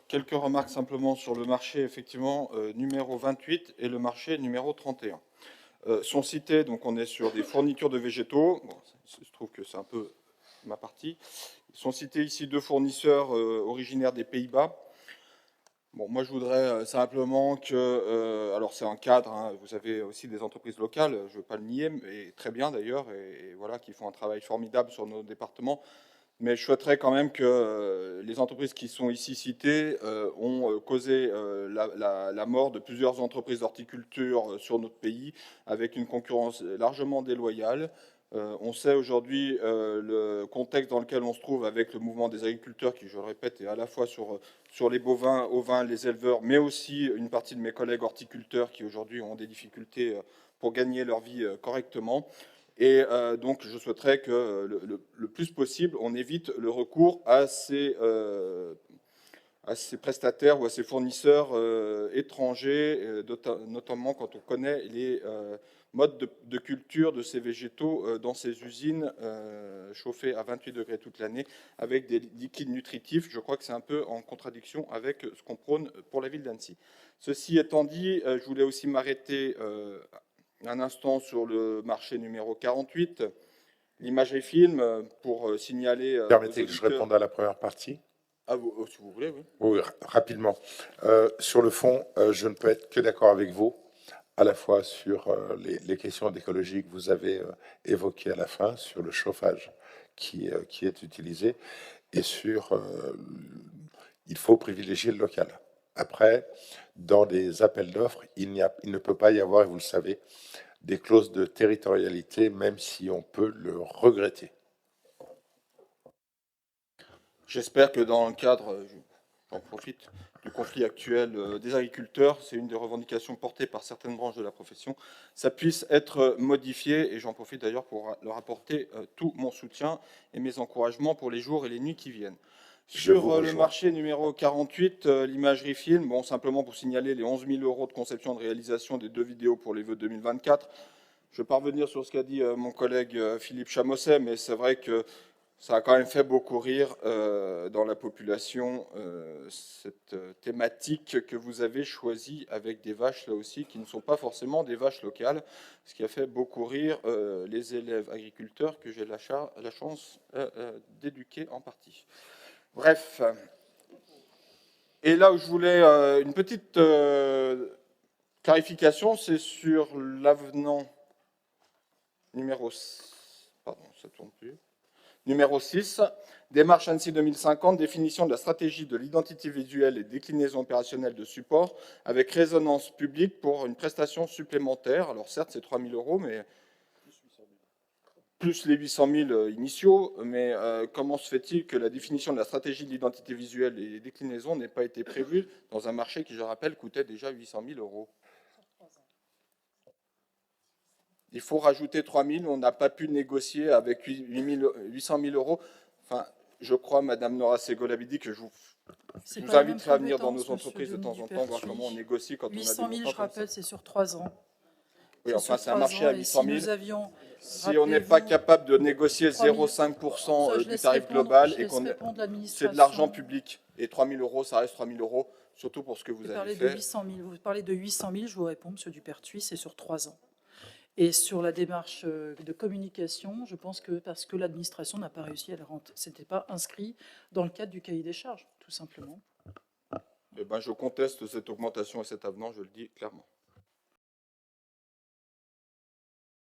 Quelques remarques simplement sur le marché, effectivement, numéro 28 et le marché numéro 31. Sont cités, donc on est sur des fournitures de végétaux, bon, je trouve que c'est un peu ma partie. Sont cités ici deux fournisseurs originaires des Pays-Bas. Bon, moi je voudrais simplement que, alors c'est un cadre, hein, vous avez aussi des entreprises locales, je ne veux pas le nier, mais très bien d'ailleurs, et voilà, qui font un travail formidable sur nos départements. Mais je souhaiterais quand même que les entreprises qui sont ici citées ont causé la mort de plusieurs entreprises d'horticulture sur notre pays avec une concurrence largement déloyale. On sait aujourd'hui le contexte dans lequel on se trouve avec le mouvement des agriculteurs qui, je le répète, est à la fois sur les bovins, ovins, les éleveurs, mais aussi une partie de mes collègues horticulteurs qui aujourd'hui ont des difficultés pour gagner leur vie correctement. Et donc, je souhaiterais que le plus possible, on évite le recours à ces prestataires ou à ces fournisseurs étrangers, notamment quand on connaît les modes de culture de ces végétaux dans ces usines chauffées à 28 degrés toute l'année avec des liquides nutritifs. Je crois que c'est un peu en contradiction avec ce qu'on prône pour la ville d'Annecy. Ceci étant dit, je voulais aussi m'arrêter un instant sur le marché numéro 48, l'imagerie film, pour signaler aux Permettez que je auditeurs... réponde à la première partie. Ah, si vous voulez, oui. Oui, rapidement. Sur le fond, je ne peux être que d'accord avec vous, à la fois sur les questions d'écologie que vous avez évoquées à la fin, sur le chauffage qui est utilisé, et sur il faut privilégier le local. Après, dans des appels d'offres, il ne peut pas y avoir, et vous le savez, des clauses de territorialité, même si on peut le regretter. J'espère que dans le cadre, j'en profite, du conflit actuel des agriculteurs, c'est une des revendications portées par certaines branches de la profession, ça puisse être modifié, et j'en profite d'ailleurs pour leur apporter tout mon soutien et mes encouragements pour les jours et les nuits qui viennent. Sur le marché numéro 48, l'imagerie film, bon, simplement pour signaler les 11 000 € de conception et de réalisation des 2 vidéos pour les vœux 2024. Je vais pas revenir sur ce qu'a dit mon collègue Philippe Chamosset, mais c'est vrai que ça a quand même fait beaucoup rire dans la population cette thématique que vous avez choisie avec des vaches là aussi qui ne sont pas forcément des vaches locales, ce qui a fait beaucoup rire les élèves agriculteurs que j'ai la chance d'éduquer en partie. Bref. Et là où je voulais une petite clarification, c'est sur l'avenant numéro 6. Pardon, ça tourne plus. Numéro 6, démarche Annecy 2050, définition de la stratégie de l'identité visuelle et déclinaison opérationnelle de support avec résonance publique pour une prestation supplémentaire. Alors certes, c'est 3 000 €, mais plus les 800 000 initiaux, mais comment se fait-il que la définition de la stratégie de l'identité visuelle et des déclinaisons n'ait pas été prévue dans un marché qui, je rappelle, coûtait déjà 800 000 €? Il faut rajouter 3 000, on n'a pas pu négocier avec 800 000 €. Enfin, je crois, Madame Nora Segolabidi, que je vous inviterai à venir dans nos entreprises de temps en temps, voir comment on négocie quand on a des 800 000, je rappelle, c'est sur 3 ans. Oui, enfin, c'est un marché à 800 000. Si on n'est pas capable de négocier 0,5% du tarif global et qu'on c'est de l'argent public, et 3 000 €, ça reste 3 000 €, surtout pour ce que vous avez fait. Vous parlez de 800 000, je vous réponds, Monsieur Dupertuis, c'est sur 3 ans. Et sur la démarche de communication, je pense que parce que l'administration n'a pas réussi à la rendre, c'était pas inscrit dans le cadre du cahier des charges, tout simplement. Eh ben, je conteste cette augmentation et cet avenant, je le dis clairement.